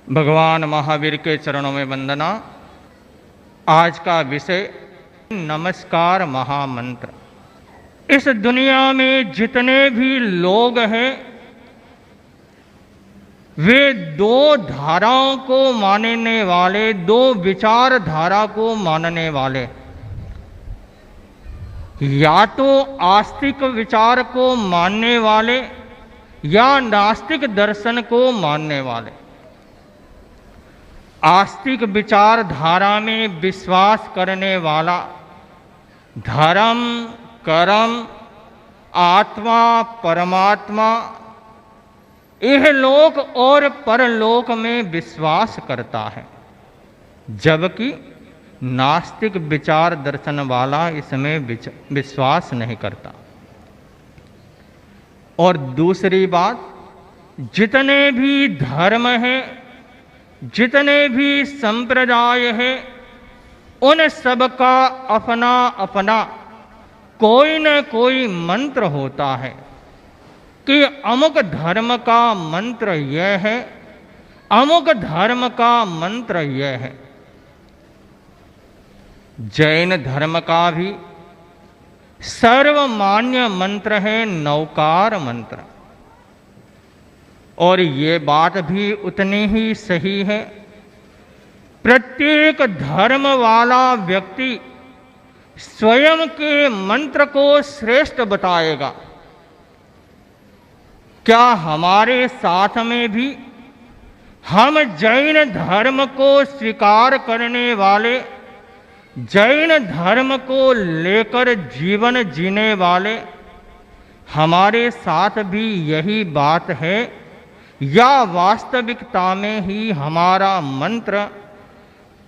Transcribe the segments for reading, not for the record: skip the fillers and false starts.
भगवान महावीर के चरणों में वंदना। आज का विषय नमस्कार महामंत्र। इस दुनिया में जितने भी लोग हैं वे दो धाराओं को मानने वाले, दो विचारधारा को मानने वाले, या तो आस्तिक विचार को मानने वाले या नास्तिक दर्शन को मानने वाले। आस्तिक विचारधारा में विश्वास करने वाला धर्म, कर्म, आत्मा, परमात्मा, इहलोक और परलोक में विश्वास करता है, जबकि नास्तिक विचार दर्शन वाला इसमें विश्वास नहीं करता। और दूसरी बात, जितने भी धर्म हैं, जितने भी संप्रदाय हैं, उन सब का अपना अपना कोई न कोई मंत्र होता है कि अमुक धर्म का मंत्र यह है, अमुक धर्म का मंत्र यह है। जैन धर्म का भी सर्वमान्य मंत्र है नौकार मंत्र, और ये बात भी उतनी ही सही है। प्रत्येक धर्म वाला व्यक्ति स्वयं के मंत्र को श्रेष्ठ बताएगा। क्या हमारे साथ में भी हम जैन धर्म को स्वीकार करने वाले, जैन धर्म को लेकर जीवन जीने वाले, हमारे साथ भी यही बात है, या वास्तविकता में ही हमारा मंत्र,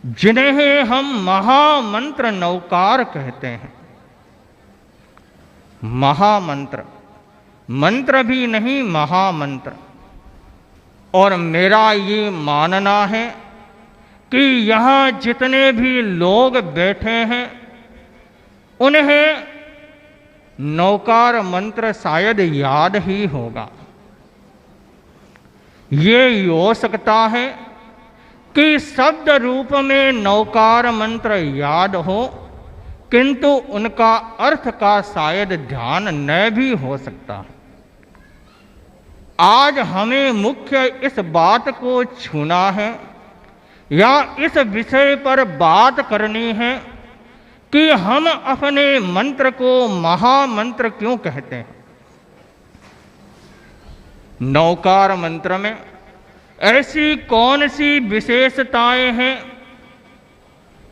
जिन्हें हम महामंत्र नौकार कहते हैं, महामंत्र, मंत्र भी नहीं महामंत्र। और मेरा ये मानना है कि यहाँ जितने भी लोग बैठे हैं उन्हें नौकार मंत्र शायद याद ही होगा। ये हो सकता है कि शब्द रूप में नौकार मंत्र याद हो, किंतु उनका अर्थ का शायद ध्यान न भी हो सकता। आज हमें मुख्य इस बात को छूना है या इस विषय पर बात करनी है कि हम अपने मंत्र को महामंत्र क्यों कहते हैं। नौकार मंत्र में ऐसी कौन सी विशेषताएं हैं,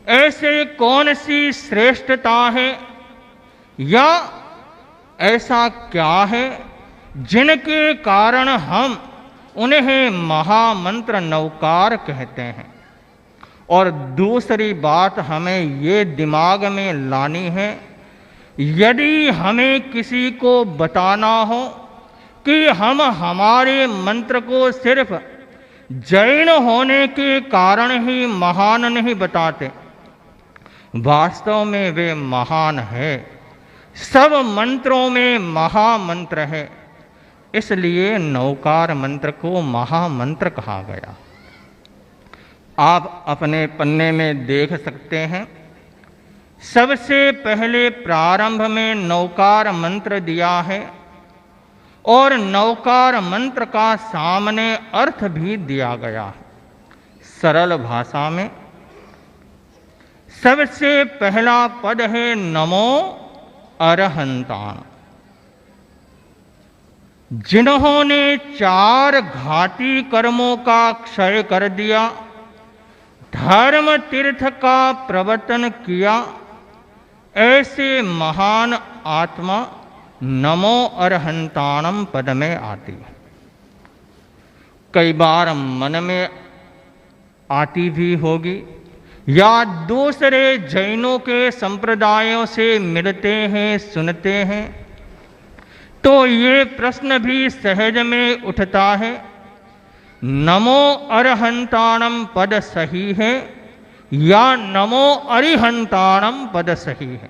ऐसे कौन सी श्रेष्ठता है, या ऐसा क्या है जिनके कारण हम उन्हें महामंत्र नौकार कहते हैं। और दूसरी बात हमें ये दिमाग में लानी है, यदि हमें किसी को बताना हो कि हम हमारे मंत्र को सिर्फ जैन होने के कारण ही महान नहीं बताते, वास्तव में वे महान है। सब मंत्रों में महामंत्र है, इसलिए नौकार मंत्र को महामंत्र कहा गया। आप अपने पन्ने में देख सकते हैं, सबसे पहले प्रारंभ में नौकार मंत्र दिया है और नौकार मंत्र का सामने अर्थ भी दिया गया है। सरल भाषा में सबसे पहला पद है नमो अरहंतान। जिन्होंने 4 घाती कर्मों का क्षय कर दिया, धर्म तीर्थ का प्रवर्तन किया, ऐसे महान आत्मा नमो अरहंताणम पद में आती है। कई बार मन में आती भी होगी, या दूसरे जैनों के संप्रदायों से मिलते हैं, सुनते हैं, तो ये प्रश्न भी सहज में उठता है, नमो अरहंताणम पद सही है या नमो अरिहंताणम पद सही है।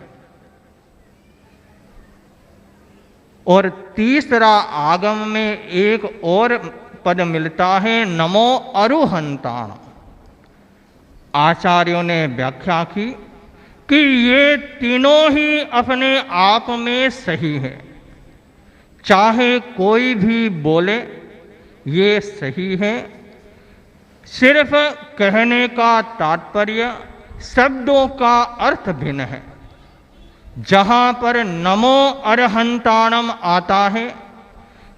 और तीसरा आगम में एक और पद मिलता है नमो अरुहंताण। आचार्यों ने व्याख्या की कि ये तीनों ही अपने आप में सही है, चाहे कोई भी बोले ये सही है। सिर्फ कहने का तात्पर्य शब्दों का अर्थ भिन्न है। जहाँ पर नमो अरहंताणम आता है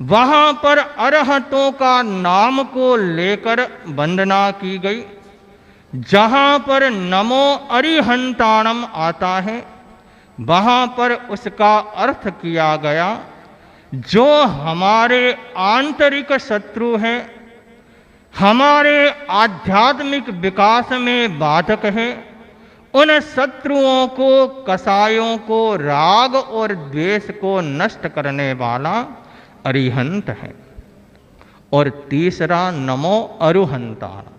वहाँ पर अरहतों का नाम को लेकर वंदना की गई। जहाँ पर नमो अरिहंताणम आता है वहाँ पर उसका अर्थ किया गया जो हमारे आंतरिक शत्रु हैं, हमारे आध्यात्मिक विकास में बाधक है, उन शत्रुओं को, कसायों को, राग और द्वेष को नष्ट करने वाला अरिहंत है। और तीसरा नमो अरुहंताण।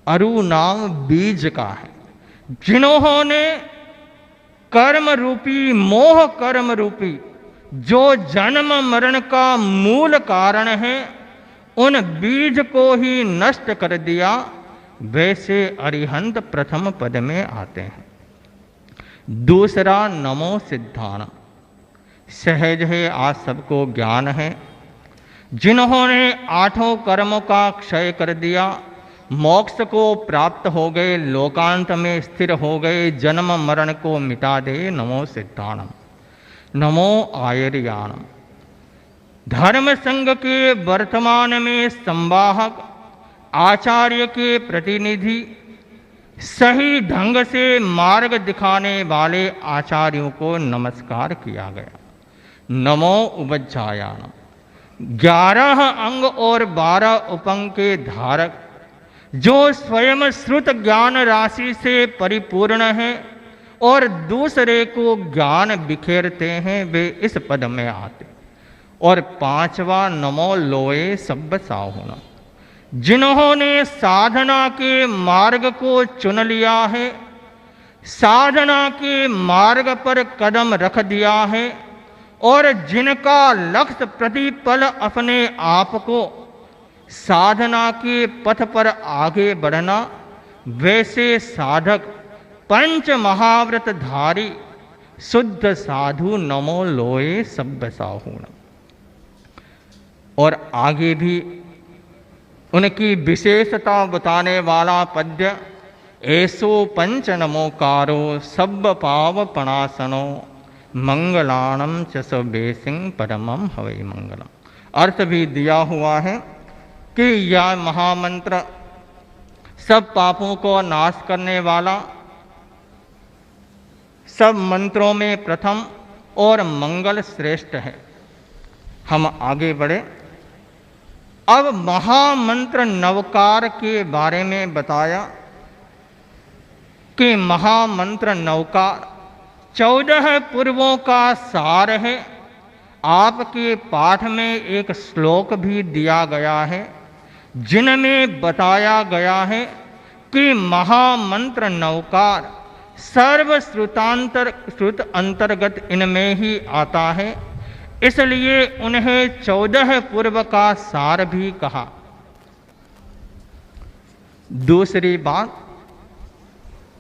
अरु नाम बीज का है। जिन्होंने कर्म रूपी, मोह कर्म रूपी जो जन्म मरण का मूल कारण है, उन बीज को ही नष्ट कर दिया, वैसे अरिहंत प्रथम पद में आते हैं। दूसरा नमो सिद्धाण। सहज है, आज सबको ज्ञान है। जिन्होंने आठों कर्मों का क्षय कर दिया, मोक्ष को प्राप्त हो गए, लोकांत में स्थिर हो गए, जन्म मरण को मिटा दे, नमो सिद्धाणम। नमो आयर्याणम। धर्म संघ के वर्तमान में संवाहक, आचार्य के प्रतिनिधि, सही ढंग से मार्ग दिखाने वाले आचार्यों को नमस्कार किया गया। नमो उपज्जायाणम। 11 अंग और 12 उपंग के धारक, जो स्वयं श्रुत ज्ञान राशि से परिपूर्ण है और दूसरे को ज्ञान बिखेरते हैं, वे इस पद में आते। और 5वां नमो लोए सब्ब साहुना। जिन्होंने साधना के मार्ग को चुन लिया है, साधना के मार्ग पर कदम रख दिया है और जिनका लक्ष्य प्रतिपल अपने आप को साधना के पथ पर आगे बढ़ना, वैसे साधक पंच महाव्रतधारी शुद्ध साधु नमो लोए सब्ब साहुना। और आगे भी उनकी विशेषता बताने वाला पद्य, ऐसो पंच नमोकारो सब्ब पाव पणासनो मंगलाणम च सबेसिंग परमम हवै मंगलम। अर्थ भी दिया हुआ है कि यह महामंत्र सब पापों को नाश करने वाला, सब मंत्रों में प्रथम और मंगल श्रेष्ठ है। हम आगे बढ़े। अब महामंत्र नवकार के बारे में बताया कि महामंत्र नवकार 14 पूर्वों का सार है। आपके पाठ में एक श्लोक भी दिया गया है जिनमें बताया गया है कि महामंत्र नवकार श्रुत अंतर्गत इनमें ही आता है, इसलिए उन्हें 14 पूर्व का सार भी कहा। दूसरी बात,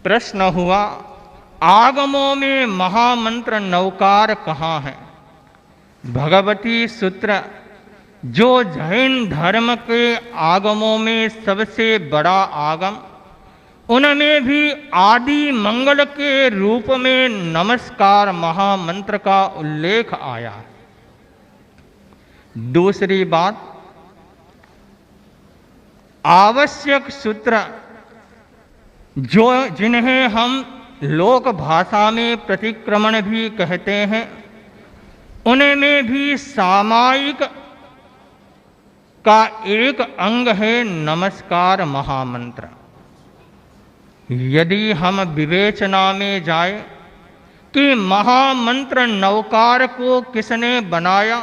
प्रश्न हुआ आगमों में महामंत्र नवकार कहाँ है। भगवती सूत्र जो जैन धर्म के आगमों में सबसे बड़ा आगम, उनमें भी आदि मंगल के रूप में नमस्कार महामंत्र का उल्लेख आया है। दूसरी बात, आवश्यक सूत्र जो जिन्हें हम लोक भाषा में प्रतिक्रमण भी कहते हैं, उनमें भी सामायिक का एक अंग है नमस्कार महामंत्र। यदि हम विवेचना में जाए कि महामंत्र नवकार को किसने बनाया,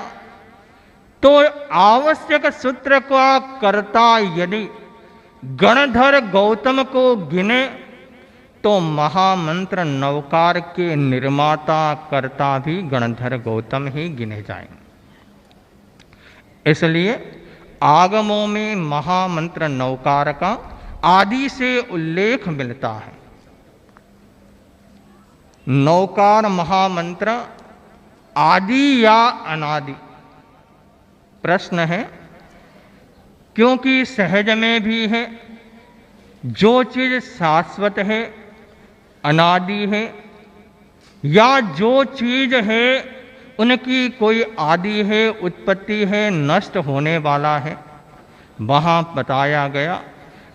तो आवश्यक सूत्र का कर्ता यदि गणधर गौतम को गिने तो महामंत्र नवकार के निर्माता कर्ता भी गणधर गौतम ही गिने जाएंगे। इसलिए आगमों में महामंत्र नौकार का आदि से उल्लेख मिलता है। नौकार महामंत्र आदि या अनादि? प्रश्न है, क्योंकि सहज में भी है जो चीज शाश्वत है, अनादि है, या जो चीज है उनकी कोई आदि है, उत्पत्ति है, नष्ट होने वाला है। वहाँ बताया गया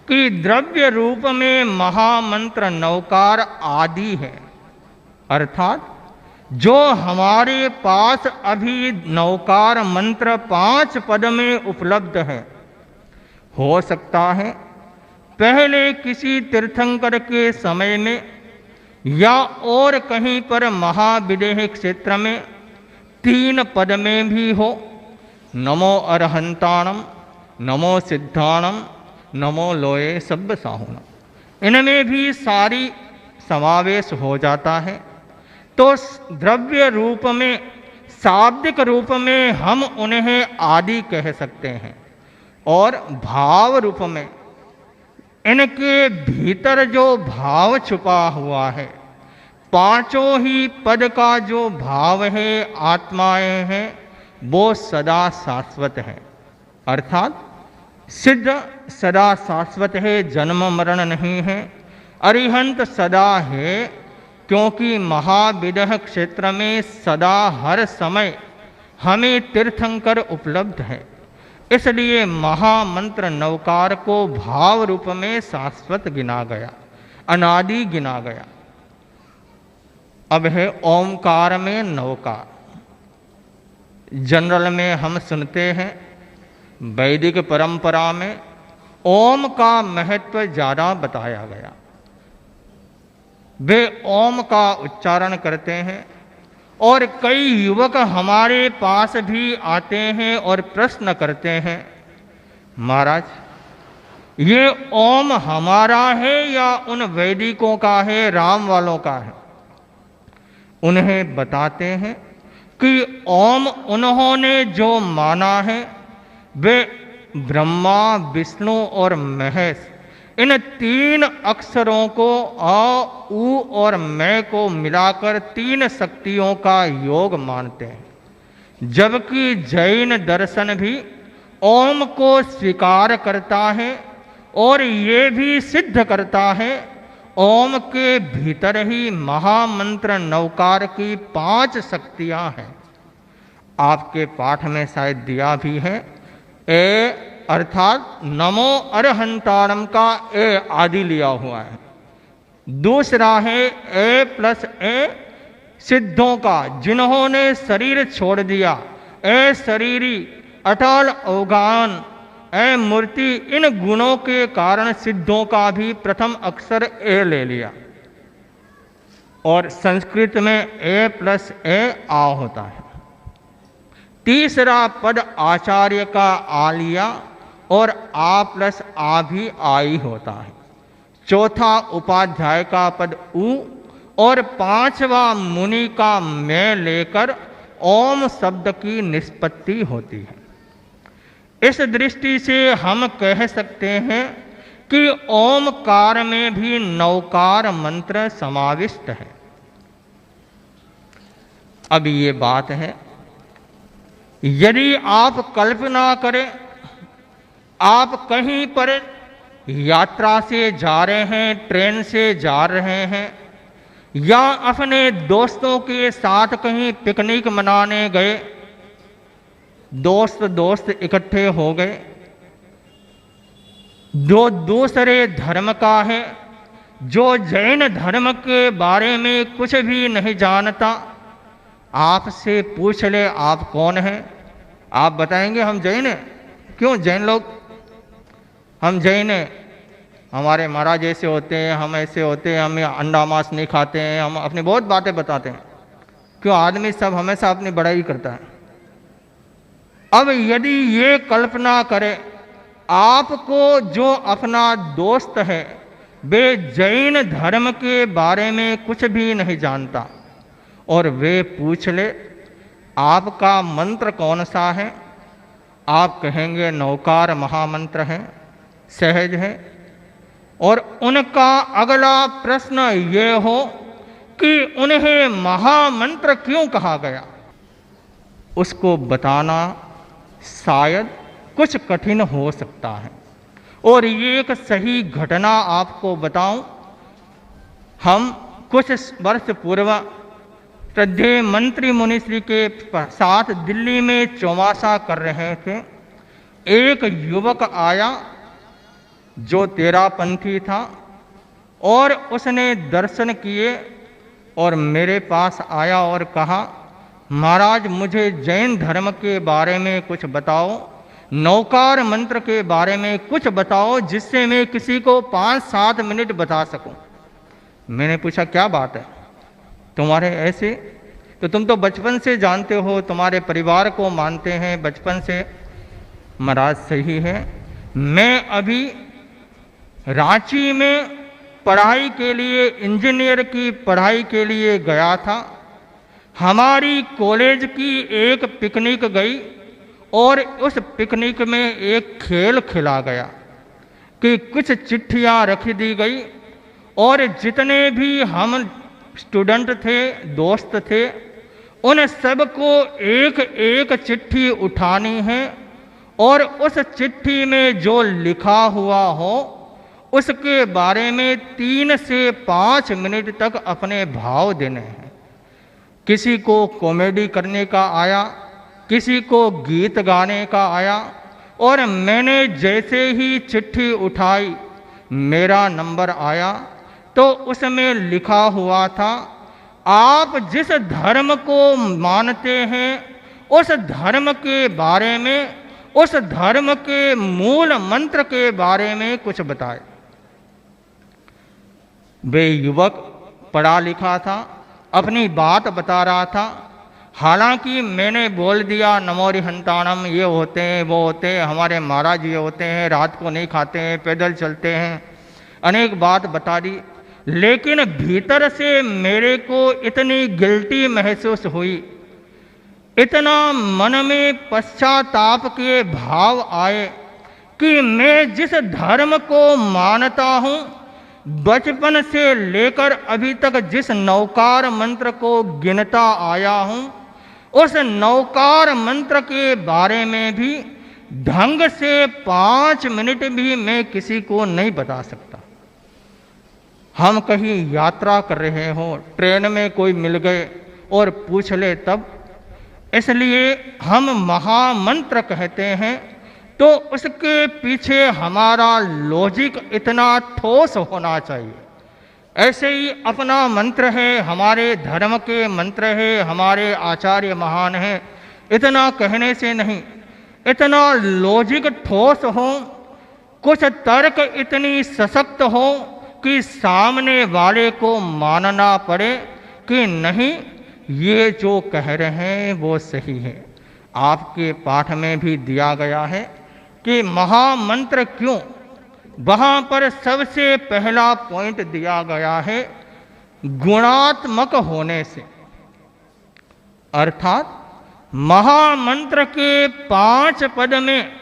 कि द्रव्य रूप में महामंत्र नौकार आदि है, अर्थात जो हमारे पास अभी नौकार मंत्र 5 पद में उपलब्ध है। हो सकता है पहले किसी तीर्थंकर के समय में या और कहीं पर महाविदेह क्षेत्र में 3 पद में भी हो। नमो अरहंताणम, नमो सिद्धाणम, नमो लोये सब्ब साहुणम, इनमें भी सारी समावेश हो जाता है। तो द्रव्य रूप में, शाब्दिक रूप में हम उन्हें आदि कह सकते हैं, और भाव रूप में इनके भीतर जो भाव छुपा हुआ है, 5 ही पद का जो भाव है, आत्माएं हैं, वो सदा शाश्वत है। अर्थात सिद्ध सदा शाश्वत है, जन्म मरण नहीं है। अरिहंत सदा है, क्योंकि महाविदह क्षेत्र में सदा हर समय हमें तीर्थंकर उपलब्ध है। इसलिए महामंत्र नौकार को भाव रूप में शाश्वत गिना गया, अनादि गिना गया। अब है ओमकार में नौकार। जनरल में हम सुनते हैं, वैदिक परंपरा में ओम का महत्व ज़्यादा बताया गया। वे ओम का उच्चारण करते हैं, और कई युवक हमारे पास भी आते हैं और प्रश्न करते हैं, महाराज ये ओम हमारा है या उन वैदिकों का है, राम वालों का है? उन्हें बताते हैं कि ओम उन्होंने जो माना है वे ब्रह्मा, विष्णु और महेश, इन 3 अक्षरों को अ, उ और मैं को मिलाकर 3 शक्तियों का योग मानते हैं। जबकि जैन दर्शन भी ओम को स्वीकार करता है और ये भी सिद्ध करता है ओम के भीतर ही महामंत्र नौकार की 5 शक्तियां हैं। आपके पाठ में शायद दिया भी है, ए अर्थात नमो अरहंतारम का ए आदि लिया हुआ है। दूसरा है ए प्लस ए सिद्धों का, जिन्होंने शरीर छोड़ दिया, ए शरीरी, अटल अवगान, ए मूर्ति, इन गुणों के कारण सिद्धों का भी प्रथम अक्षर ए ले लिया। और संस्कृत में ए प्लस ए आ होता है। तीसरा पद आचार्य का आ लिया और आ प्लस आ भी आई होता है। चौथा उपाध्याय का पद उ और 5वां मुनि का मैं लेकर ओम शब्द की निष्पत्ति होती है। इस दृष्टि से हम कह सकते हैं कि ओमकार में भी नौकार मंत्र समाविष्ट है। अब ये बात है, यदि आप कल्पना करें, आप कहीं पर यात्रा से जा रहे हैं, ट्रेन से जा रहे हैं, या अपने दोस्तों के साथ कहीं पिकनिक मनाने गए, दोस्त इकट्ठे हो गए, जो दूसरे धर्म का है, जो जैन धर्म के बारे में कुछ भी नहीं जानता, आपसे पूछ ले आप कौन हैं, आप बताएंगे हम जैन हैं। क्यों जैन लोग? हम जैन हैं, हमारे महाराज ऐसे होते हैं, हम ऐसे होते हैं, हम अंडा मांस नहीं खाते हैं, हम अपनी बहुत बातें बताते हैं। क्यों? आदमी सब हमेशा अपनी बड़ाई करता है। अब यदि ये कल्पना करें, आपको जो अपना दोस्त है वे जैन धर्म के बारे में कुछ भी नहीं जानता, और वे पूछ ले आपका मंत्र कौन सा है, आप कहेंगे नौकार महामंत्र है, सहज है। और उनका अगला प्रश्न ये हो कि उन्हें महामंत्र क्यों कहा गया, उसको बताना शायद कुछ कठिन हो सकता है। और ये एक सही घटना आपको बताऊं, हम कुछ वर्ष पूर्व श्रद्धेय मंत्री मुनिश्री के साथ दिल्ली में चौमासा कर रहे थे। एक युवक आया जो तेरापंथी था और उसने दर्शन किए और मेरे पास आया और कहा, महाराज मुझे जैन धर्म के बारे में कुछ बताओ, नौकार मंत्र के बारे में कुछ बताओ जिससे मैं किसी को 5-7 मिनट बता सकूं। मैंने पूछा क्या बात है तुम्हारे ऐसे, तो तुम तो बचपन से जानते हो, तुम्हारे परिवार को मानते हैं बचपन से। महाराज सही है, मैं अभी रांची में पढ़ाई के लिए, इंजीनियर की पढ़ाई के लिए गया था। हमारी कॉलेज की एक पिकनिक गई और उस पिकनिक में एक खेल खेला गया कि कुछ चिट्ठियां रख दी गई और जितने भी हम स्टूडेंट थे, दोस्त थे, उन सबको एक एक चिट्ठी उठानी है और उस चिट्ठी में जो लिखा हुआ हो उसके बारे में 3 से 5 मिनट तक अपने भाव देने हैं। किसी को कॉमेडी करने का आया, किसी को गीत गाने का आया। और मैंने जैसे ही चिट्ठी उठाई, मेरा नंबर आया तो उसमें लिखा हुआ था, आप जिस धर्म को मानते हैं उस धर्म के बारे में, उस धर्म के मूल मंत्र के बारे में कुछ बताए। वे युवक पढ़ा लिखा था, अपनी बात बता रहा था। हालांकि मैंने बोल दिया नमोरि हंताणम, ये होते हैं, वो होते हैं, हमारे महाराज ये होते हैं, रात को नहीं खाते हैं, पैदल चलते हैं, अनेक बात बता दी। लेकिन भीतर से मेरे को इतनी गिल्टी महसूस हुई, इतना मन में पश्चाताप के भाव आए कि मैं जिस धर्म को मानता हूँ, बचपन से लेकर अभी तक जिस नौकार मंत्र को गिनता आया हूँ, उस नौकार मंत्र के बारे में भी ढंग से 5 मिनट भी मैं किसी को नहीं बता सकता। हम कहीं यात्रा कर रहे हो, ट्रेन में कोई मिल गए और पूछ ले तब, इसलिए हम महामंत्र कहते हैं तो उसके पीछे हमारा लॉजिक इतना ठोस होना चाहिए। ऐसे ही अपना मंत्र है, हमारे धर्म के मंत्र है, हमारे आचार्य महान हैं, इतना कहने से नहीं, इतना लॉजिक ठोस हो, कुछ तर्क इतनी सशक्त हो कि सामने वाले को मानना पड़े कि नहीं ये जो कह रहे हैं वो सही है। आपके पाठ में भी दिया गया है कि महामंत्र क्यों, वहां पर सबसे पहला पॉइंट दिया गया है गुणात्मक होने से। अर्थात महामंत्र के 5 पद में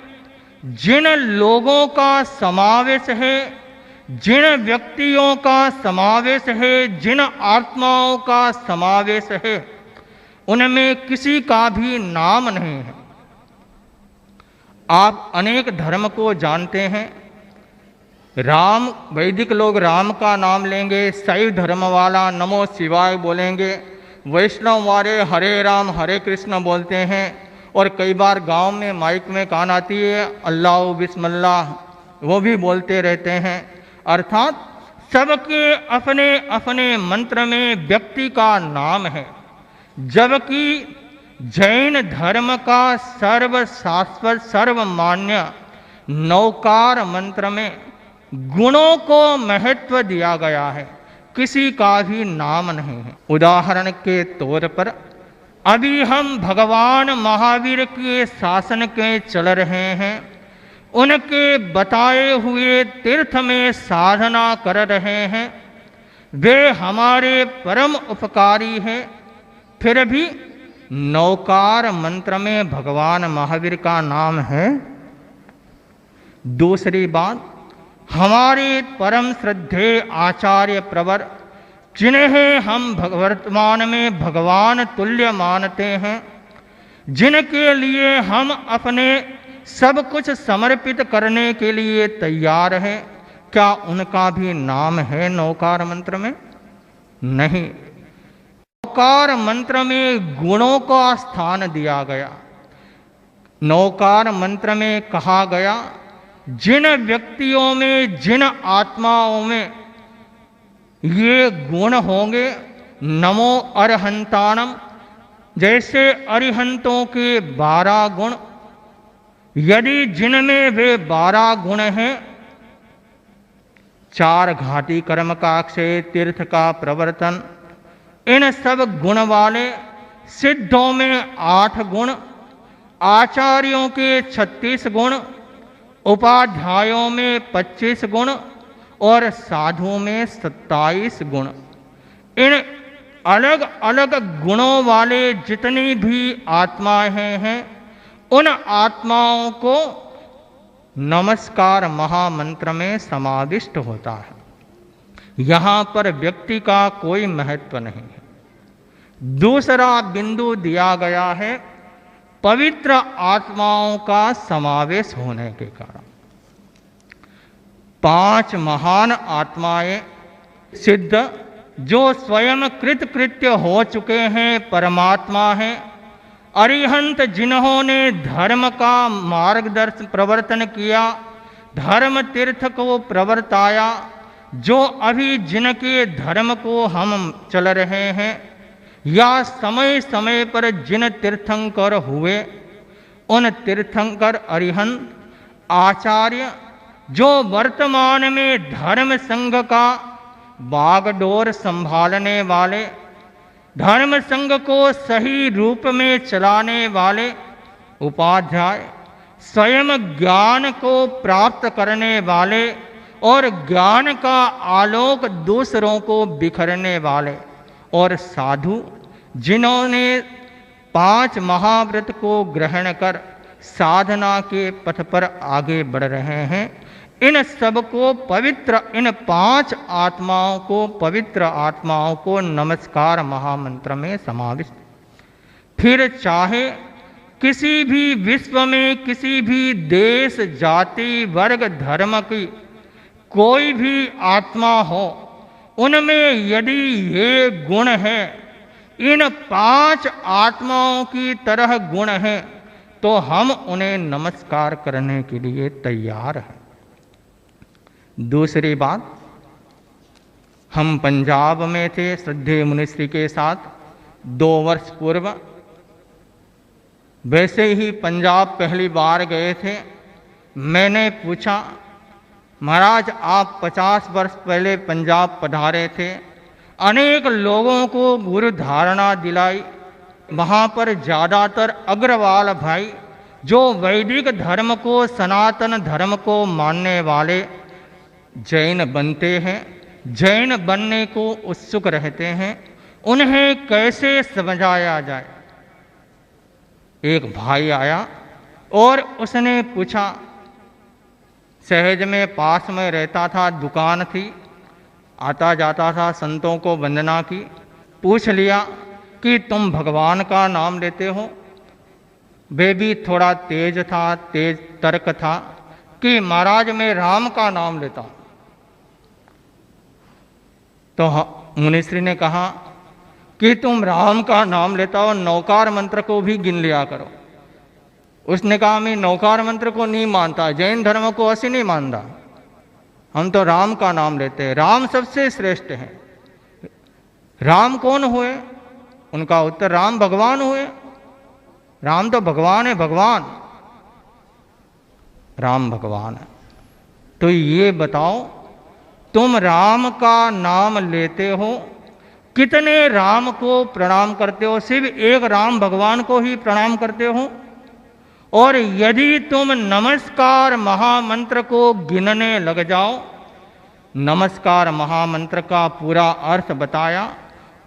जिन लोगों का समावेश है, जिन व्यक्तियों का समावेश है, जिन आत्माओं का समावेश है, उनमें किसी का भी नाम नहीं है। आप अनेक धर्म को जानते हैं। राम, वैदिक लोग राम का नाम लेंगे, शैव धर्म वाला नमो शिवाय बोलेंगे, वैष्णव वाले हरे राम हरे कृष्ण बोलते हैं। और कई बार गांव में माइक में कान आती है अल्लाह बिस्मिल्लाह, वो भी बोलते रहते हैं। अर्थात सबके अपने अपने मंत्र में व्यक्ति का नाम है, जबकि जैन धर्म का सर्वशाश्वत सर्वमान्य नौकार मंत्र में गुणों को महत्व दिया गया है, किसी का भी नाम नहीं है। उदाहरण के तौर पर अभी हम भगवान महावीर के शासन के चल रहे हैं, उनके बताए हुए तीर्थ में साधना कर रहे हैं, वे हमारे परम उपकारी हैं। फिर भी नौकार मंत्र में भगवान महावीर का नाम है। दूसरी बात, हमारे परम श्रद्धेय आचार्य प्रवर, जिन्हें हम वर्तमान में भगवान तुल्य मानते हैं, जिनके लिए हम अपने सब कुछ समर्पित करने के लिए तैयार हैं, क्या उनका भी नाम है नौकार मंत्र में? नहीं। नौकार मंत्र में गुणों का स्थान दिया गया। नौकार मंत्र में कहा गया, जिन व्यक्तियों में, जिन आत्माओं में ये गुण होंगे, नमो अरहंतानम, जैसे अरिहंतों के 12 गुण, यदि जिनमें वे 12 गुण हैं, 4 घाटी कर्म का अक्षय, तीर्थ का प्रवर्तन, इन सब गुण वाले, सिद्धों में 8 गुण, आचार्यों के 36 गुण, उपाध्यायों में 25 गुण और साधुओं में 27 गुण, इन अलग अलग गुणों वाले जितनी भी आत्माएं हैं, उन आत्माओं को नमस्कार महामंत्र में समाविष्ट होता है। यहां पर व्यक्ति का कोई महत्व नहीं है। दूसरा बिंदु दिया गया है पवित्र आत्माओं का समावेश होने के कारण। 5 महान आत्माएं सिद्ध, जो स्वयं कृतकृत्य हो चुके हैं, परमात्मा हैं। अरिहंत, जिन्होंने धर्म का मार्गदर्शन प्रवर्तन किया, धर्म तीर्थ को प्रवर्ताया, जो अभी जिनके धर्म को हम चल रहे हैं, या समय समय पर जिन तीर्थंकर हुए, उन तीर्थंकर अरिहंत आचार्य, जो वर्तमान में धर्म संघ का बागडोर संभालने वाले, धर्म संघ को सही रूप में चलाने वाले उपाध्याय, स्वयं ज्ञान को प्राप्त करने वाले और ज्ञान का आलोक दूसरों को बिखरने वाले, और साधु, जिन्होंने 5 महाव्रत को ग्रहण कर साधना के पथ पर आगे बढ़ रहे हैं, इन सबको पवित्र, इन 5 आत्माओं को, पवित्र आत्माओं को नमस्कार महामंत्र में समाविष्ट। फिर चाहे किसी भी विश्व में, किसी भी देश, जाति, वर्ग, धर्म की कोई भी आत्मा हो, उनमें यदि ये गुण है, इन 5 आत्माओं की तरह गुण हैं, तो हम उन्हें नमस्कार करने के लिए तैयार हैं। दूसरी बात, हम पंजाब में थे श्रद्धेय मुनिश्री के साथ 2 वर्ष पूर्व। वैसे ही पंजाब पहली बार गए थे। मैंने पूछा, महाराज आप 50 वर्ष पहले पंजाब पधारे थे, अनेक लोगों को गुरु धारणा दिलाई, वहाँ पर ज़्यादातर अग्रवाल भाई, जो वैदिक धर्म को, सनातन धर्म को मानने वाले जैन बनते हैं, जैन बनने को उत्सुक रहते हैं, उन्हें कैसे समझाया जाए। एक भाई आया और उसने पूछा, सहज में पास में रहता था, दुकान थी, आता जाता था, संतों को वंदना की, पूछ लिया कि तुम भगवान का नाम लेते हो। वे भी थोड़ा तेज था, तेज तर्क था कि महाराज मैं राम का नाम लेता हूं। तो मुनिश्री ने कहा कि तुम राम का नाम लेता हो, नौकार मंत्र को भी गिन लिया करो। उसने कहा मैं नौकार मंत्र को नहीं मानता, जैन धर्म को ऐसे नहीं मानता, हम तो राम का नाम लेते हैं, राम सबसे श्रेष्ठ है। राम कौन हुए? उनका उत्तर, राम भगवान हुए। राम तो भगवान है, भगवान राम भगवान है। तो ये बताओ, तुम राम का नाम लेते हो, कितने राम को प्रणाम करते हो? सिर्फ एक राम भगवान को ही प्रणाम करते हो। और यदि तुम नमस्कार महामंत्र को गिनने लग जाओ, नमस्कार महामंत्र का पूरा अर्थ बताया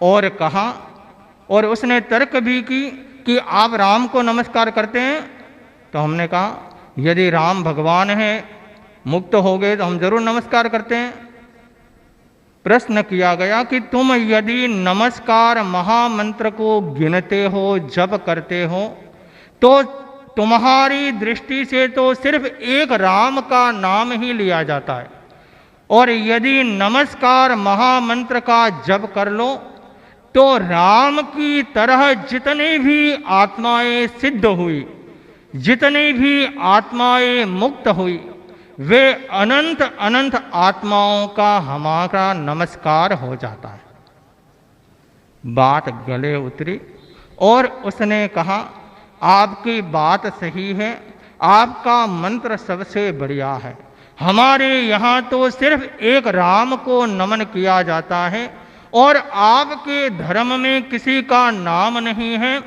और कहा, और उसने तर्क भी की कि आप राम को नमस्कार करते हैं? तो हमने कहा यदि राम भगवान हैं, मुक्त हो गए तो हम जरूर नमस्कार करते हैं। प्रश्न किया गया कि तुम यदि नमस्कार महामंत्र को गिनते हो, जप करते हो, तो तुम्हारी दृष्टि से तो सिर्फ एक राम का नाम ही लिया जाता है, और यदि नमस्कार महामंत्र का जप कर लो तो राम की तरह जितनी भी आत्माएं सिद्ध हुई, जितनी भी आत्माएं मुक्त हुई, वे अनंत अनंत आत्माओं का हमारा नमस्कार हो जाता है। बात गले उतरी और उसने कहा आपकी बात सही है, आपका मंत्र सबसे बढ़िया है। हमारे यहाँ तो सिर्फ एक राम को नमन किया जाता है और आपके धर्म में किसी का नाम नहीं है,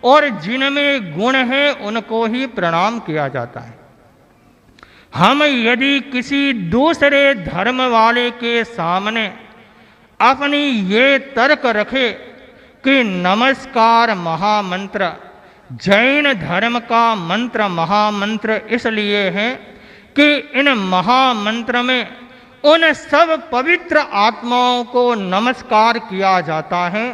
और जिनमें गुण है उनको ही प्रणाम किया जाता है। हम यदि किसी दूसरे धर्म वाले के सामने अपनी ये तर्क रखे कि नमस्कार महामंत्र जैन धर्म का मंत्र महामंत्र इसलिए है कि इन महामंत्र में उन सब पवित्र आत्माओं को नमस्कार किया जाता है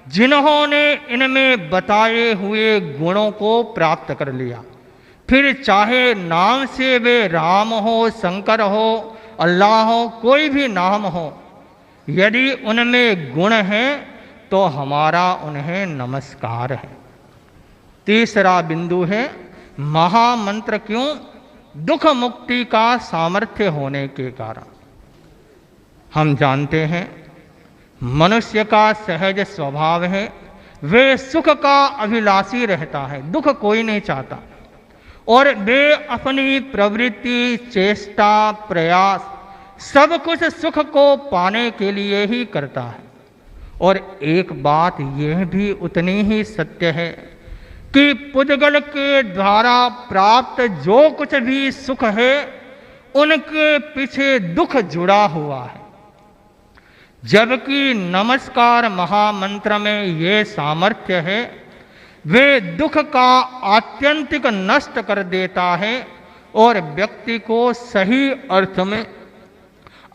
जिन्होंने इनमें बताए हुए गुणों को प्राप्त कर लिया, फिर चाहे नाम से वे राम हो, शंकर हो, अल्लाह हो, कोई भी नाम हो, यदि उनमें गुण है तो हमारा उन्हें नमस्कार है। तीसरा बिंदु है महामंत्र क्यों? दुख मुक्ति का सामर्थ्य होने के कारण। हम जानते हैं मनुष्य का सहज स्वभाव है, वे सुख का अभिलाषी रहता है, दुख कोई नहीं चाहता, और वे अपनी प्रवृत्ति, चेष्टा, प्रयास सब कुछ सुख को पाने के लिए ही करता है। और एक बात यह भी उतनी ही सत्य है कि पुद्गल के द्वारा प्राप्त जो कुछ भी सुख है उनके पीछे दुख जुड़ा हुआ है, जबकि नमस्कार महामंत्र में ये सामर्थ्य है, वे दुख का आत्यंतिक नष्ट कर देता है और व्यक्ति को सही अर्थ में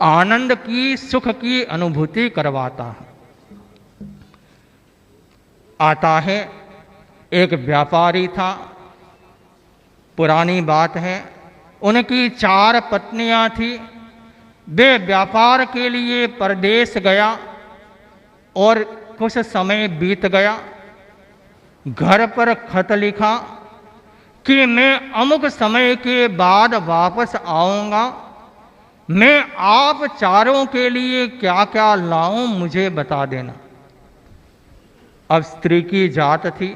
आनंद की, सुख की अनुभूति करवाता है। आता है एक व्यापारी था, पुरानी बात है, उनकी 4 पत्नियां थी। वे व्यापार के लिए परदेश गया और कुछ समय बीत गया। घर पर खत लिखा कि मैं अमुक समय के बाद वापस आऊंगा, मैं आप चारों के लिए क्या क्या लाऊं मुझे बता देना। अब स्त्री की जात थी,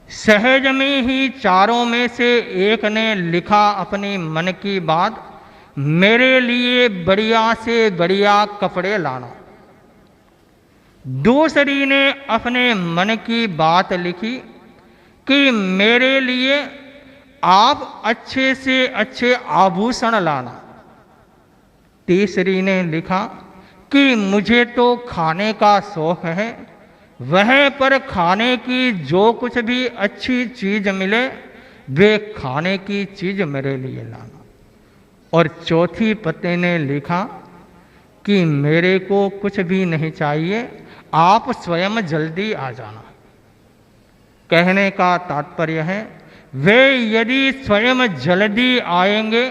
सहज में ही चारों में से एक ने लिखा अपनी मन की बात, मेरे लिए बढ़िया से बढ़िया कपड़े लाना। दूसरी ने अपने मन की बात लिखी कि मेरे लिए आप अच्छे से अच्छे आभूषण लाना। तीसरी ने लिखा कि मुझे तो खाने का शौक है, वह पर खाने की जो कुछ भी अच्छी चीज मिले वे खाने की चीज मेरे लिए लाना। और चौथी पत्नी ने लिखा कि मेरे को कुछ भी नहीं चाहिए, आप स्वयं जल्दी आ जाना। कहने का तात्पर्य है वे यदि स्वयं जल्दी आएंगे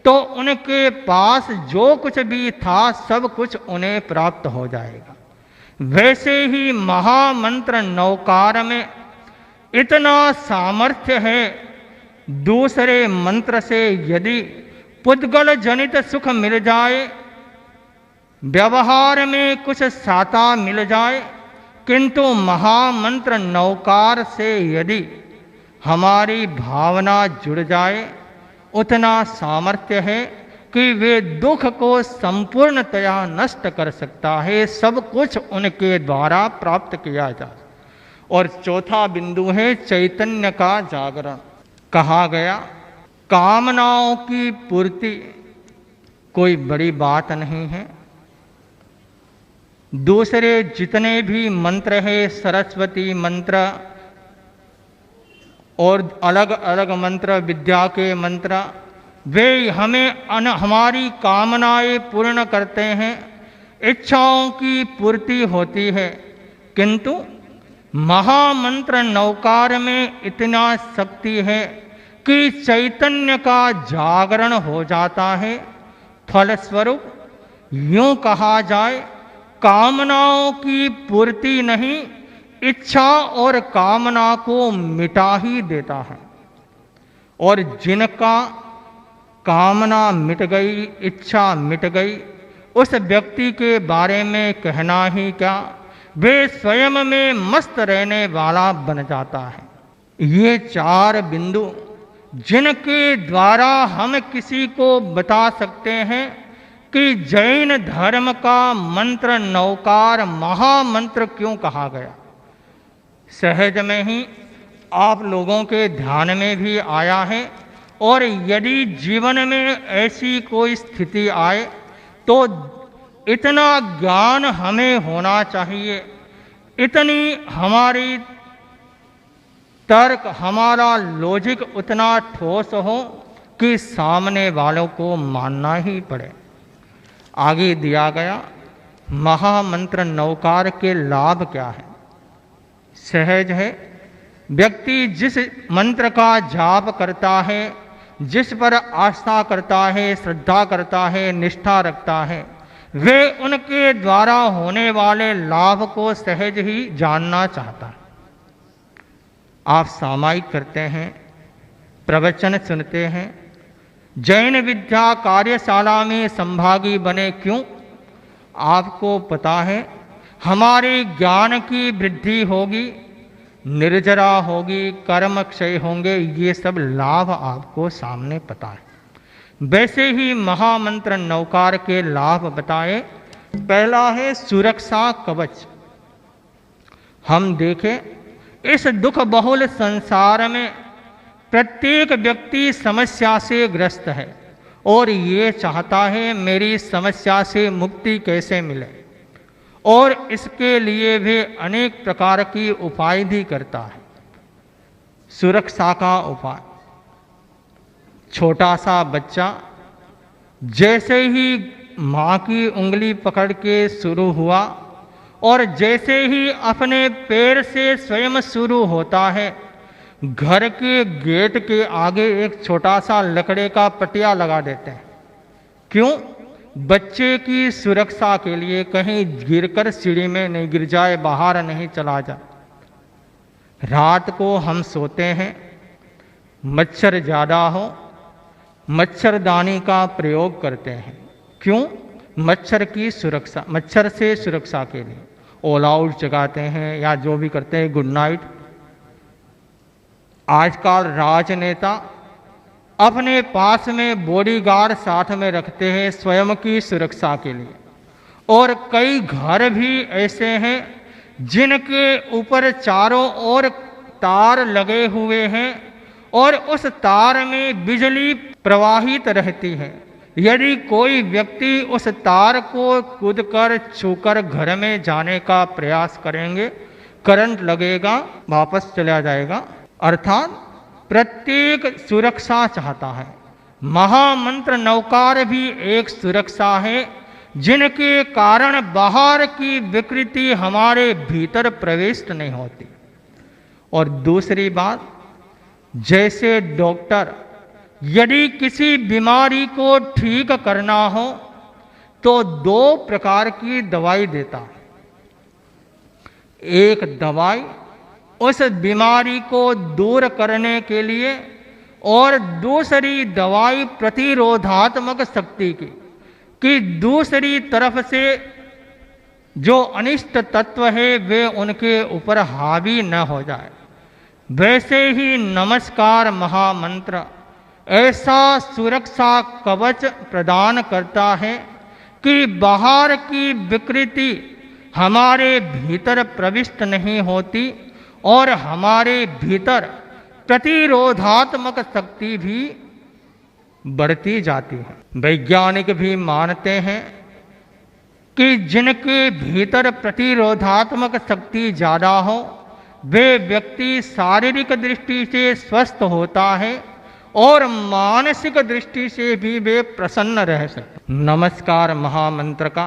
तो उनके पास जो कुछ भी था सब कुछ उन्हें प्राप्त हो जाएगा। वैसे ही महामंत्र नवकार में इतना सामर्थ्य है, दूसरे मंत्र से यदि पुद्गल जनित सुख मिल जाए, व्यवहार में कुछ साता मिल जाए, किंतु महामंत्र नवकार से यदि हमारी भावना जुड़ जाए, उतना सामर्थ्य है कि वे दुख को संपूर्णतया नष्ट कर सकता है, सब कुछ उनके द्वारा प्राप्त किया जाए। और चौथा बिंदु है चैतन्य का जागरण। कहा गया कामनाओं की पूर्ति कोई बड़ी बात नहीं है। दूसरे जितने भी मंत्र है, सरस्वती मंत्र, और अलग अलग मंत्र, विद्या के मंत्र, वे हमें हमारी कामनाएं पूर्ण करते हैं, इच्छाओं की पूर्ति होती है। किंतु महामंत्र नौकार में इतना शक्ति है कि चैतन्य का जागरण हो जाता है। फलस्वरूप यूं कहा जाए, कामनाओं की पूर्ति नहीं, इच्छा और कामना को मिटा ही देता है। और जिनका कामना मिट गई, इच्छा मिट गई, उस व्यक्ति के बारे में कहना ही क्या, वे स्वयं में मस्त रहने वाला बन जाता है। ये 4 बिंदु जिनके द्वारा हम किसी को बता सकते हैं कि जैन धर्म का मंत्र नौकार महामंत्र क्यों कहा गया। सहज में ही आप लोगों के ध्यान में भी आया है, और यदि जीवन में ऐसी कोई स्थिति आए तो इतना ज्ञान हमें होना चाहिए, इतनी हमारी तर्क, हमारा लॉजिक उतना ठोस हो कि सामने वालों को मानना ही पड़े। आगे दिया गया महामंत्र नौकार के लाभ क्या है। सहज है, व्यक्ति जिस मंत्र का जाप करता है, जिस पर आस्था करता है, श्रद्धा करता है, निष्ठा रखता है, वे उनके द्वारा होने वाले लाभ को सहज ही जानना चाहता है। आप सामायिक करते हैं, प्रवचन सुनते हैं, जैन विद्या कार्यशाला में संभागी बने क्यों? आपको पता है हमारे ज्ञान की वृद्धि होगी, निर्जरा होगी, कर्म क्षय होंगे, ये सब लाभ आपको सामने पता है। वैसे ही महामंत्र नौकार के लाभ बताए। पहला है सुरक्षा कवच। हम देखें इस दुख बहुल संसार में प्रत्येक व्यक्ति समस्या से ग्रस्त है और ये चाहता है मेरी समस्या से मुक्ति कैसे मिले, और इसके लिए भी अनेक प्रकार की उपाय भी करता है। सुरक्षा का उपाय, छोटा सा बच्चा जैसे ही माँ की उंगली पकड़ के शुरू हुआ और जैसे ही अपने पैर से स्वयं शुरू होता है, घर के गेट के आगे एक छोटा सा लकड़े का पटिया लगा देते हैं। क्यों? बच्चे की सुरक्षा के लिए, कहीं गिरकर सीढ़ी में नहीं गिर जाए, बाहर नहीं चला जाए। रात को हम सोते हैं, मच्छर ज़्यादा हो, मच्छरदानी का प्रयोग करते हैं। क्यों? मच्छर की सुरक्षा, मच्छर से सुरक्षा के लिए ऑल आउट जगाते हैं या जो भी करते हैं, गुड नाइट। आजकल राजनेता अपने पास में बॉडीगार्ड साथ में रखते हैं स्वयं की सुरक्षा के लिए, और कई घर भी ऐसे हैं जिनके ऊपर चारों ओर तार लगे हुए हैं और उस तार में बिजली प्रवाहित रहती है। यदि कोई व्यक्ति उस तार को कूदकर छूकर घर में जाने का प्रयास करेंगे, करंट लगेगा, वापस चला जाएगा। अर्थात प्रत्येक सुरक्षा चाहता है। महामंत्र नौकार भी एक सुरक्षा है, जिनके कारण बाहर की विकृति हमारे भीतर प्रवेश नहीं होती। और दूसरी बात, जैसे डॉक्टर यदि किसी बीमारी को ठीक करना हो तो 2 प्रकार की दवाई देता है। एक दवाई उस बीमारी को दूर करने के लिए, और दूसरी दवाई प्रतिरोधात्मक शक्ति की, कि दूसरी तरफ से जो अनिष्ट तत्व है वे उनके ऊपर हावी न हो जाए। वैसे ही नमस्कार महामंत्र ऐसा सुरक्षा कवच प्रदान करता है कि बाहर की विकृति हमारे भीतर प्रविष्ट नहीं होती और हमारे भीतर प्रतिरोधात्मक शक्ति भी बढ़ती जाती है। वैज्ञानिक भी मानते हैं कि जिनके भीतर प्रतिरोधात्मक शक्ति ज़्यादा हो, वे व्यक्ति शारीरिक दृष्टि से स्वस्थ होता है और मानसिक दृष्टि से भी वे प्रसन्न रह सकते। नमस्कार महामंत्र का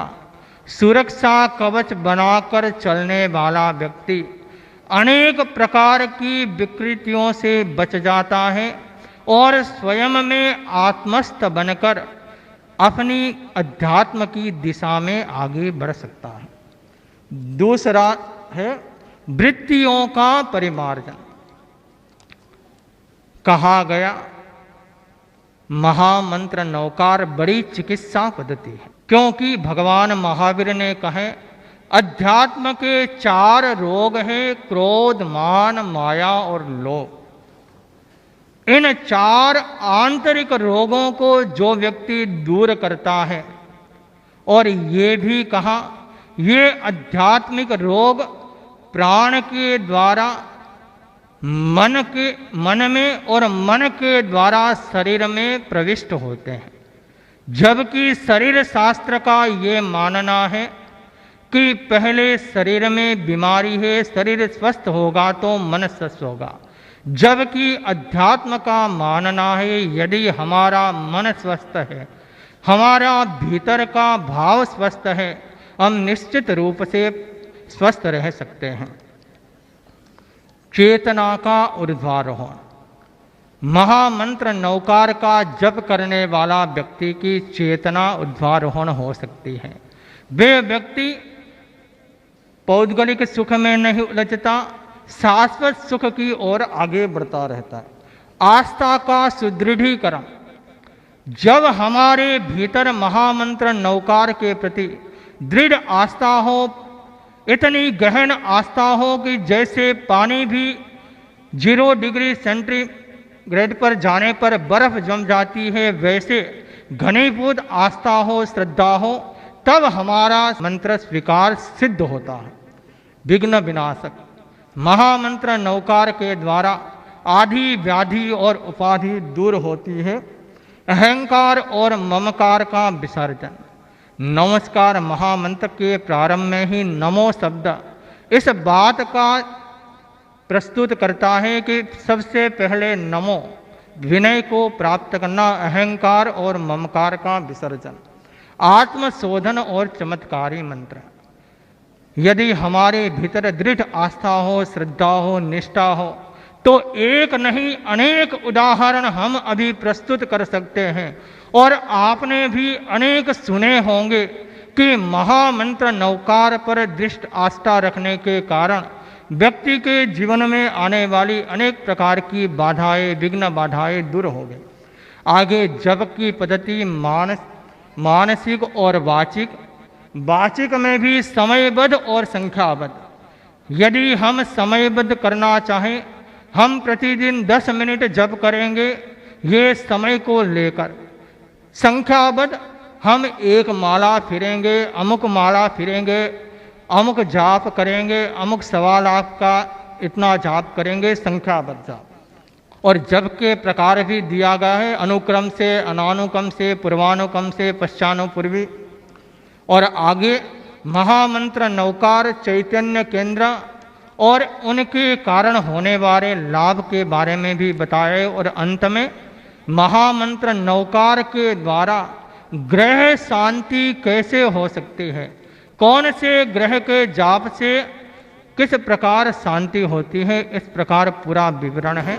सुरक्षा कवच बनाकर चलने वाला व्यक्ति अनेक प्रकार की विकृतियों से बच जाता है और स्वयं में आत्मस्थ बनकर अपनी अध्यात्म की दिशा में आगे बढ़ सकता है। दूसरा है वृत्तियों का परिमार्जन। कहा गया महामंत्र नौकार बड़ी चिकित्सा पद्धति है, क्योंकि भगवान महावीर ने कहे अध्यात्म के 4 रोग हैं, क्रोध, मान, माया और लोभ। इन 4 आंतरिक रोगों को जो व्यक्ति दूर करता है, और ये भी कहा ये आध्यात्मिक रोग प्राण के द्वारा मन में और मन के द्वारा शरीर में प्रविष्ट होते हैं। जबकि शरीर शास्त्र का ये मानना है कि पहले शरीर में बीमारी है, शरीर स्वस्थ होगा तो मन स्वस्थ होगा। जबकि अध्यात्म का मानना है यदि हमारा मन स्वस्थ है, हमारा भीतर का भाव स्वस्थ है, हम निश्चित रूप से स्वस्थ रह सकते हैं। चेतना का ऊर्ध्वारोहण। महामंत्र नौकार का जप करने वाला व्यक्ति की चेतना ऊर्ध्वारोहण हो सकती है। वे व्यक्ति पौद्गलिक सुख में नहीं उलझता, शाश्वत सुख की ओर आगे बढ़ता रहता है। आस्था का सुदृढ़ीकरण। जब हमारे भीतर महामंत्र नौकार के प्रति दृढ़ आस्था हो, इतनी गहन आस्था हो कि जैसे पानी भी 0 डिग्री सेंटीग्रेड पर जाने पर बर्फ जम जाती है, वैसे घनीभूत आस्था हो, श्रद्धा हो, तब हमारा मंत्र स्वीकार सिद्ध होता है। विघ्न विनाशक। महामंत्र नौकार के द्वारा आदि व्याधि और उपाधि दूर होती है। अहंकार और ममकार का विसर्जन। नमस्कार महामंत्र के प्रारंभ में ही नमो शब्द इस बात का प्रस्तुत करता है कि सबसे पहले नमो, विनय को प्राप्त करना, अहंकार और ममकार का विसर्जन, आत्मशोधन और चमत्कारी मंत्र। यदि हमारे भीतर दृढ़ आस्था हो, श्रद्धा हो, निष्ठा हो, तो एक नहीं अनेक उदाहरण हम अभी प्रस्तुत कर सकते हैं। और आपने भी अनेक सुने होंगे कि महामंत्र नौकार पर दृढ़ आस्था रखने के कारण व्यक्ति के जीवन में आने वाली अनेक प्रकार की बाधाएं, विघ्न बाधाएं दूर हो गई। आगे जप की पद्धति मानसिक और वाचिक। वाचिक में भी समयबद्ध और संख्याबद्ध। यदि हम समयबद्ध करना चाहें, हम प्रतिदिन 10 मिनट जप करेंगे, ये समय को लेकर। संख्याबद्ध, हम 1 माला फिरेंगे, अमुक माला फिरेंगे, अमुक जाप करेंगे, अमुक 1.25 लाख का इतना जाप करेंगे, संख्याबद्ध जाप। और जप के प्रकार भी दिया गया है, अनुक्रम से, अनानुक्रम से, पूर्वानुक्रम से, पश्चानुपूर्वी। और आगे महामंत्र नौकार चैतन्य केंद्र और उनके कारण होने वाले लाभ के बारे में भी बताए। और अंत में महामंत्र नौकार के द्वारा ग्रह शांति कैसे हो सकती है, कौन से ग्रह के जाप से किस प्रकार शांति होती है, इस प्रकार पूरा विवरण है।